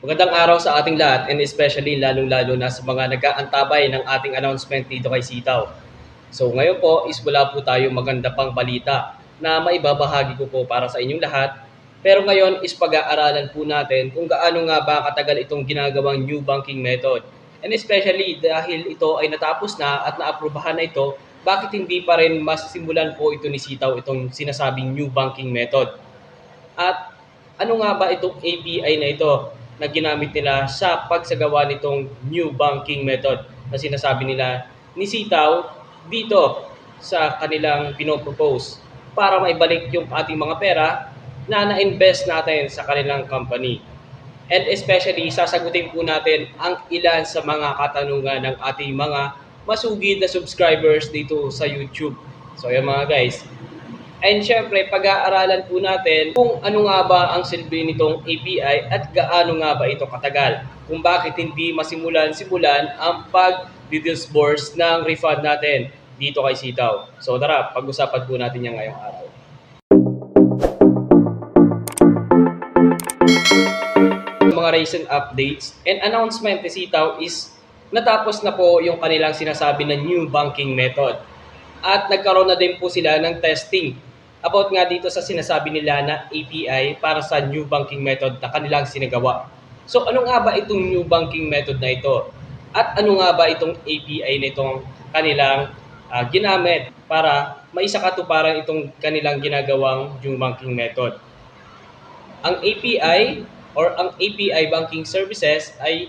Magandang araw sa ating lahat and especially lalong-lalo na sa mga nag-aantabay ng ating announcement dito kay Sitaw. So ngayon po is wala po tayong maganda pang balita na maibabahagi ko po para sa inyong lahat. Pero ngayon is pag-aaralan po natin kung gaano nga ba katagal itong ginagawang new banking method. And especially dahil ito ay natapos na at naaprubahan na ito, bakit hindi pa rin masimulan po ito ni Sitaw itong sinasabing new banking method? At ano nga ba itong API na ito na ginamit nila sa pagsagawa nitong new banking method na sinasabi nila ni Sitaw dito sa kanilang pinopropose para maibalik yung ating mga pera na na-invest natin sa kanilang company. And especially, sasagutin po natin ang ilan sa mga katanungan ng ating mga masugid na subscribers dito sa YouTube. So yan mga guys, and syempre, pag-aaralan po natin kung ano nga ba ang silbi nitong API at gaano nga ba ito katagal. Kung bakit hindi simulan ang pag-disburse ng refund natin dito kay Sitaw. So tara, pag-usapan po natin yan ngayong araw. Mga recent updates and announcement ni Sitaw is natapos na po yung kanilang sinasabi na new banking method. At nagkaroon na din po sila ng testing about nga dito sa sinasabi nila na API para sa new banking method na kanilang sinagawa. So ano nga ba itong new banking method na ito? At ano nga ba itong API na itong kanilang ginamit para maisakatuparan itong kanilang ginagawang new banking method? Ang API or ang API Banking Services ay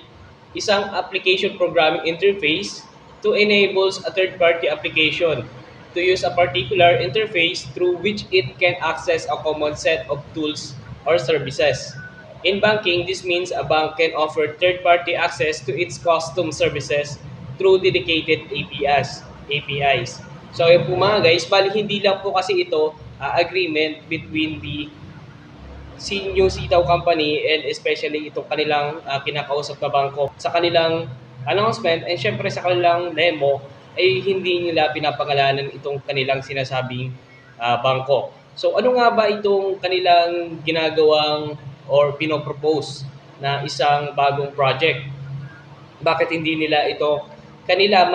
isang application programming interface to enables a third-party application to use a particular interface through which it can access a common set of tools or services. In banking, this means a bank can offer third-party access to its custom services through dedicated APIs. So yun po mga guys, bali hindi lang po kasi ito agreement between the New Sitaw Company and especially itong kanilang kinakausap na bangko sa kanilang announcement and syempre sa kanilang demo ay hindi nila pinapangalanan itong kanilang sinasabing bangko. So ano nga ba itong kanilang ginagawang or pinopropose na isang bagong project? Bakit hindi nila ito kanila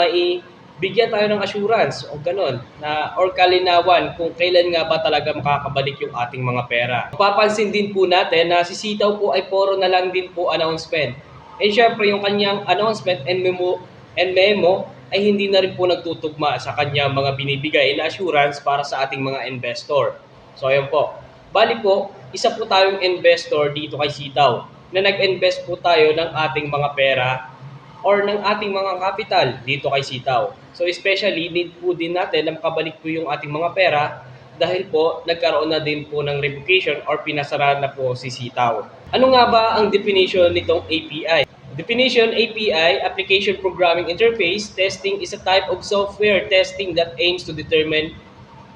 bigyan tayo ng assurance o ganun na or kalinawan kung kailan nga ba talaga makakabalik yung ating mga pera. Papansin din po natin na si Sitaw po ay puro na lang din po announcement. And syempre yung kanyang announcement and memo ay hindi na rin po nagtutugma sa kanyang mga binibigay na assurance para sa ating mga investor. So ayun po. Bali po, isa po tayong investor dito kay Sitaw na nag-invest po tayo ng ating mga pera or ng ating mga kapital dito kay Sitaw. So especially, need po din natin na makabalik po yung ating mga pera dahil po nagkaroon na din po ng revocation or pinasara na po si Sitaw. Ano nga ba ang definition nitong API? Definition: API, Application Programming Interface Testing, is a type of software testing that aims to determine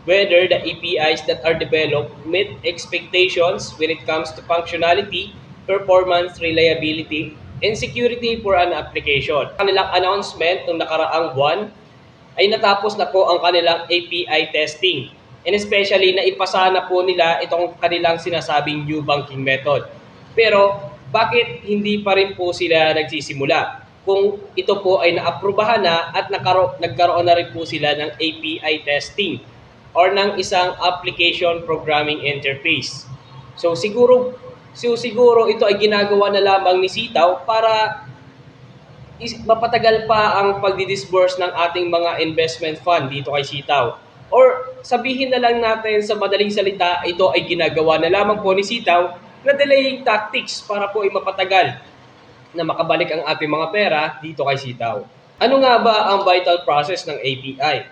whether the APIs that are developed meet expectations when it comes to functionality, performance, reliability, and security for an application. Kanilang announcement noong nakaraang buwan ay natapos na po ang kanilang API testing. And especially, naipasa na po nila itong kanilang sinasabing new banking method. Pero, bakit hindi pa rin po sila nagsisimula? Kung ito po ay naaprubahan na at nagkaroon na rin po sila ng API testing or ng isang application programming interface. So siguro ito ay ginagawa na lamang ni Sitaw para mapatagal pa ang pagdi-disburse ng ating mga investment fund dito kay Sitaw. Or sabihin na lang natin sa madaling salita, ito ay ginagawa na lamang po ni Sitaw na delaying tactics para po ay mapatagal na makabalik ang ating mga pera dito kay Sitaw. Ano nga ba ang vital process ng API?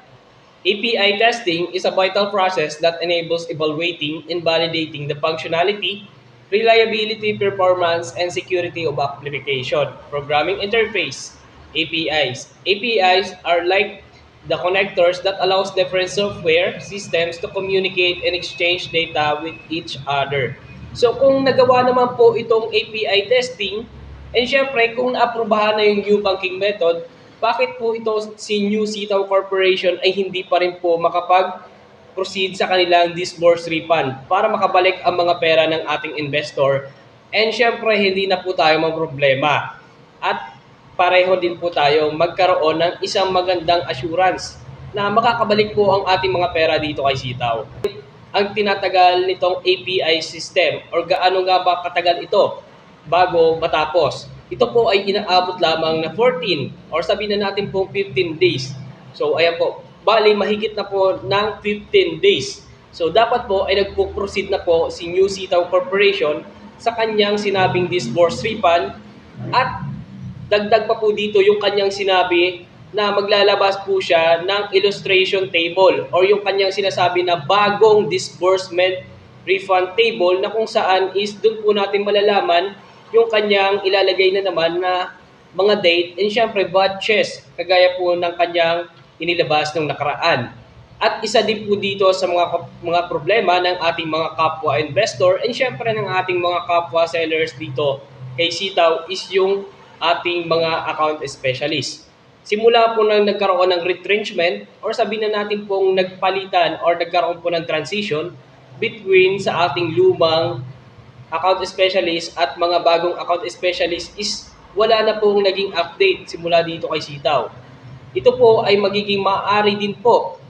API testing is a vital process that enables evaluating and validating the functionality, reliability, performance, and security of application. Programming interface, APIs. APIs are like the connectors that allows different software systems to communicate and exchange data with each other. So kung nagawa naman po itong API testing, and syempre kung naaprubahan na yung new banking method, bakit po ito si New Sitaw Corporation ay hindi pa rin po makapag-proceed sa kanilang disburse refund para makabalik ang mga pera ng ating investor And syempre, hindi na po tayo problema. At pareho din po tayo magkaroon ng isang magandang assurance na makakabalik po ang ating mga pera dito kay Sitaw. Ang tinatagal nitong API system or gaano nga ba katagal ito bago matapos. Ito po ay inaabot lamang na 14 or sabihin na natin po 15 days. So ayan po, bali mahigit na po ng 15 days. So dapat po ay nagpo-proceed na po si New Sitaw Corporation sa kanyang sinabing disburse refund at dagdag pa po dito yung kanyang sinabi na maglalabas po siya ng illustration table or yung kanyang sinasabi na bagong disbursement refund table na kung saan is doon po natin malalaman yung kanyang ilalagay na naman na mga date and syempre batches kagaya po ng kanyang inilabas nung nakaraan. At isa din po dito sa mga problema ng ating mga kapwa investor and syempre ng ating mga kapwa sellers dito kay Sitaw is yung ating mga account specialist. Simula po nang nagkaroon ng retrenchment or sabihin na natin pong nagpalitan or nagkaroon po ng transition between sa ating lumang account specialist at mga bagong account specialist is wala na pong naging update simula dito kay Sitaw. Ito po ay magiging maaari din po.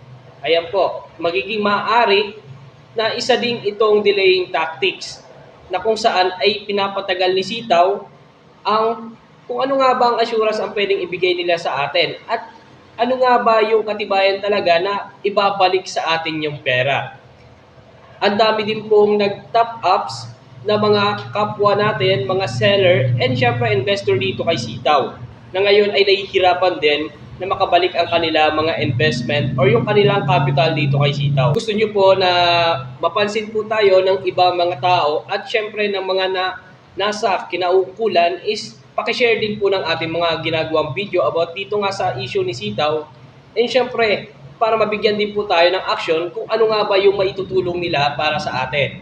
Ayan po, magiging maaari na isa din itong delaying tactics na kung saan ay pinapatagal ni Sitaw ang kung ano nga ba ang assurance ang pwedeng ibigay nila sa atin at ano nga ba yung katibayan talaga na ibabalik sa atin yung pera. Ang dami din pong nag-top ups na mga kapwa natin, mga seller, and syempre investor dito kay Sitaw na ngayon ay nahihirapan din na makabalik ang kanila mga investment or yung kanilang capital dito kay Sitaw. Gusto nyo po na mapansin po tayo ng ibang mga tao at syempre ng mga nasa kinaukulan is pakishare din po ng ating mga ginagawang video about dito nga sa issue ni Sitaw. And syempre, para mabigyan din po tayo ng action kung ano nga ba yung maitutulong nila para sa atin.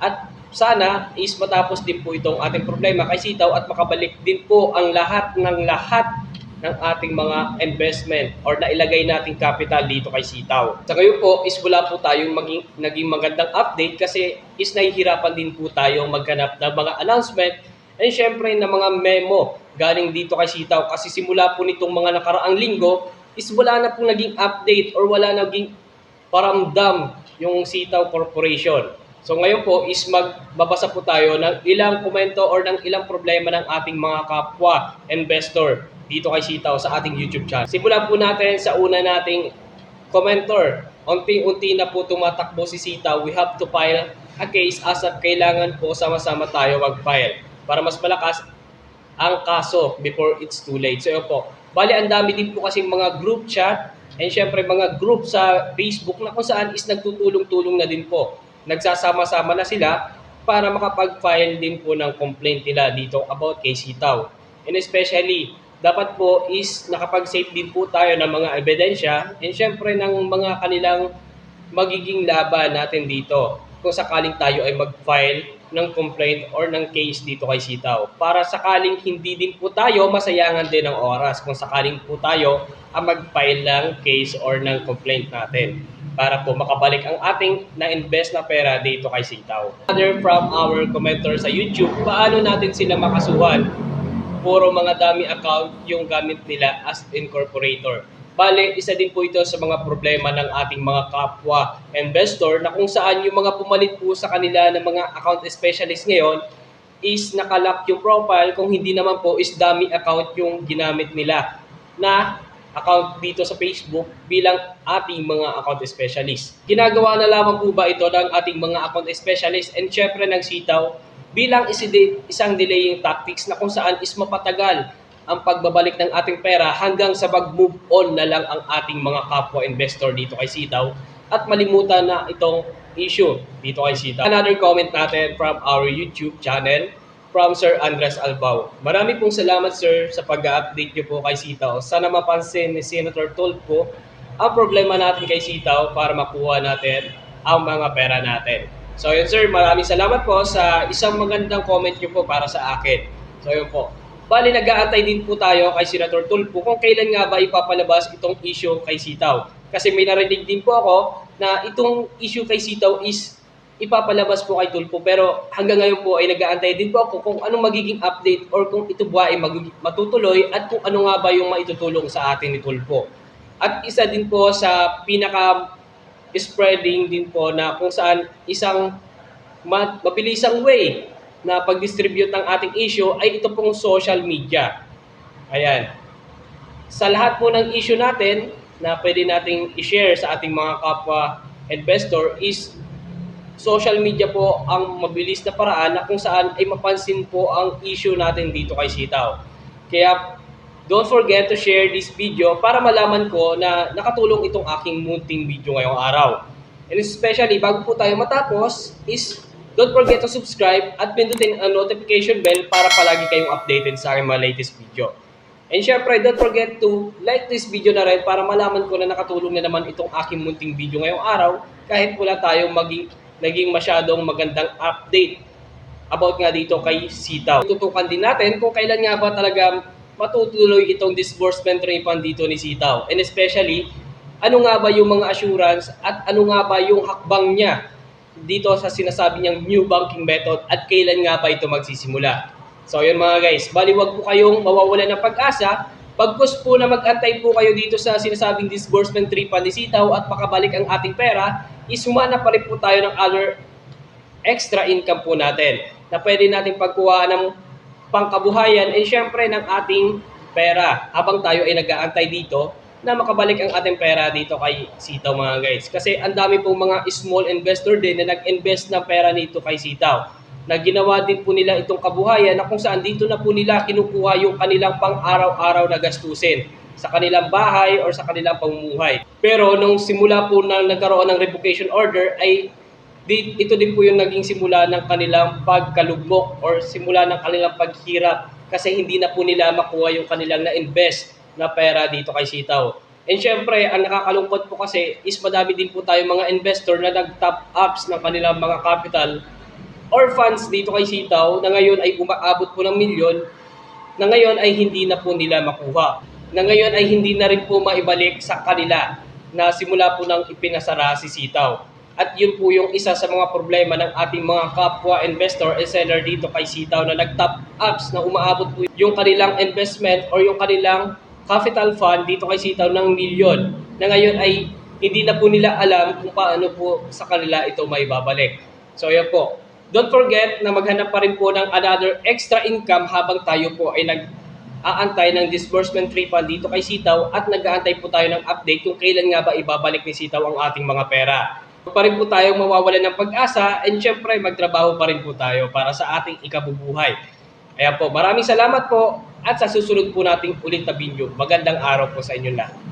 At sana is matapos din po itong ating problema kay Sitaw at makabalik din po ang lahat ng ating mga investment or nailagay nating capital dito kay Sitaw. Sa ngayon po is wala po tayong naging magandang update kasi is nahihirapan din po tayong maghanap ng mga announcement and syempre na mga memo galing dito kay Sitaw kasi simula po nitong mga nakaraang linggo is wala na pong naging update or wala naging paramdam yung Sitaw Corporation. So ngayon po is magbabasa po tayo ng ilang komento or ng ilang problema ng ating mga kapwa investor dito kay Sitaw sa ating YouTube channel. Simulan po natin sa una nating commenter. Unti-unti na po tumatakbo si Sitaw. We have to file a case as at kailangan po sama-sama tayo mag-file para mas malakas ang kaso before it's too late. So yun po. Bali, ang dami din po kasing mga group chat and syempre mga group sa Facebook na kung saan is nagtutulong-tulong na din po. Nagsasama-sama na sila para makapag-file din po ng complaint nila dito about kay Sitaw. And especially, dapat po is nakapag-save din po tayo ng mga ebidensya and syempre ng mga kanilang magiging laban natin dito kung sakaling tayo ay mag-file ng complaint or ng case dito kay Sitaw. Para sakaling hindi din po tayo masayangan din ng oras kung sakaling po tayo ang mag-file ng case or ng complaint natin para po makabalik ang ating na-invest na pera dito kay Sitaw. Another from our commenter sa YouTube, paano natin sila makasuhan? Puro mga dami account yung gamit nila as incorporator. Bale, isa din po ito sa mga problema ng ating mga kapwa investor na kung saan yung mga pumalit po sa kanila ng mga account specialist ngayon is nakalock yung profile kung hindi naman po is dummy account yung ginamit nila na account dito sa Facebook bilang ating mga account specialist. Ginagawa na lamang po ba ito ng ating mga account specialist and syempre ng Sitaw bilang isang delaying tactics na kung saan is mapatagal ang pagbabalik ng ating pera hanggang sa mag-move on na lang ang ating mga kapwa investor dito kay Sitaw at malimutan na itong issue dito kay Sitaw. Another comment natin from our YouTube channel from Sir Andres Albao. Marami pong salamat sir sa pag-update niyo po kay Sitaw. Sana mapansin ni Senator Tulfo ang problema natin kay Sitaw para makuha natin ang mga pera natin. So yun sir, maraming salamat po sa isang magandang comment niyo po para sa akin. So yun po. Bali, nag-aantay din po tayo kay Senator Tulfo kung kailan nga ba ipapalabas itong issue kay Sitaw. Kasi may narinig din po ako na itong issue kay Sitaw is ipapalabas po kay Tulfo. Pero hanggang ngayon po ay nag-aantay din po ako kung anong magiging update or kung ito ba ay matutuloy at kung ano nga ba yung maitutulong sa atin ni Tulfo. At isa din po sa pinaka-spreading din po na kung saan isang mabilisang way na pag-distribute ng ating issue ay ito pong social media. Ayan. Sa lahat po ng issue natin na pwede nating i-share sa ating mga kapwa investor is social media po ang mabilis na paraan na kung saan ay mapansin po ang issue natin dito kay Sitaw. Kaya don't forget to share this video para malaman ko na nakatulong itong aking munting video ngayong araw. And especially, bago po tayo matapos, is don't forget to subscribe at pindutin ang notification bell para palagi kayong updated sa aking mga latest video. And syempre, don't forget to like this video na rin para malaman ko na nakatulong na naman itong aking munting video ngayong araw kahit wala tayong naging masyadong magandang update about nga dito kay Sitaw. Tutukan din natin kung kailan nga ba talaga matutuloy itong disbursement refund dito ni Sitaw. And especially, ano nga ba yung mga assurance at ano nga ba yung hakbang niya dito sa sinasabi niyang new banking method at kailan nga ba ito magsisimula. So yun mga guys, bali wag po kayong mawawalan ng pag-asa. Pagkus po na mag-antay po kayo dito sa sinasabing disbursement refund ni Sitaw at makabalik ang ating pera, isumana pa rin po tayo ng other extra income po natin na pwede natin pagkuhaan ng pangkabuhayan and syempre ng ating pera habang tayo ay nag-aantay dito na makabalik ang ating pera dito kay Sitaw mga guys. Kasi ang dami pong mga small investor din na nag-invest ng pera dito kay Sitaw na ginawa din po nila itong kabuhayan na kung saan dito na po nila kinukuha yung kanilang pang-araw-araw na gastusin sa kanilang bahay or sa kanilang pamumuhay. Pero nung simula po na nagkaroon ng revocation order ay ito din po yung naging simula ng kanilang pagkalugmok or simula ng kanilang paghirap kasi hindi na po nila makuha yung kanilang na-invest na pera dito kay Sitaw. And syempre, ang nakakalungkot po kasi is madami din po tayo mga investor na nag-top ups ng kanilang mga capital or funds dito kay Sitaw na ngayon ay umaabot po ng milyon na ngayon ay hindi na po nila makuha. Na ngayon ay hindi na rin po maibalik sa kanila na simula po nang ipinasara si Sitaw. At yun po yung isa sa mga problema ng ating mga kapwa investor and seller dito kay Sitaw na nag-top ups na umaabot po yung kanilang investment or yung kanilang capital fund dito kay Sitaw ng milyon na ngayon ay hindi na po nila alam kung paano po sa kanila ito may babalik. So yan po. Don't forget na maghanap pa rin po ng another extra income habang tayo po ay nag-aantay ng disbursement refund dito kay Sitaw at nag-aantay po tayo ng update kung kailan nga ba ibabalik ni Sitaw ang ating mga pera. Pa rin po tayong mawawalan ng pag-asa and syempre magtrabaho pa rin po tayo para sa ating ikabubuhay. Ayan po, maraming salamat po at sa susunod po nating ulit na video. Magandang araw po sa inyo lahat.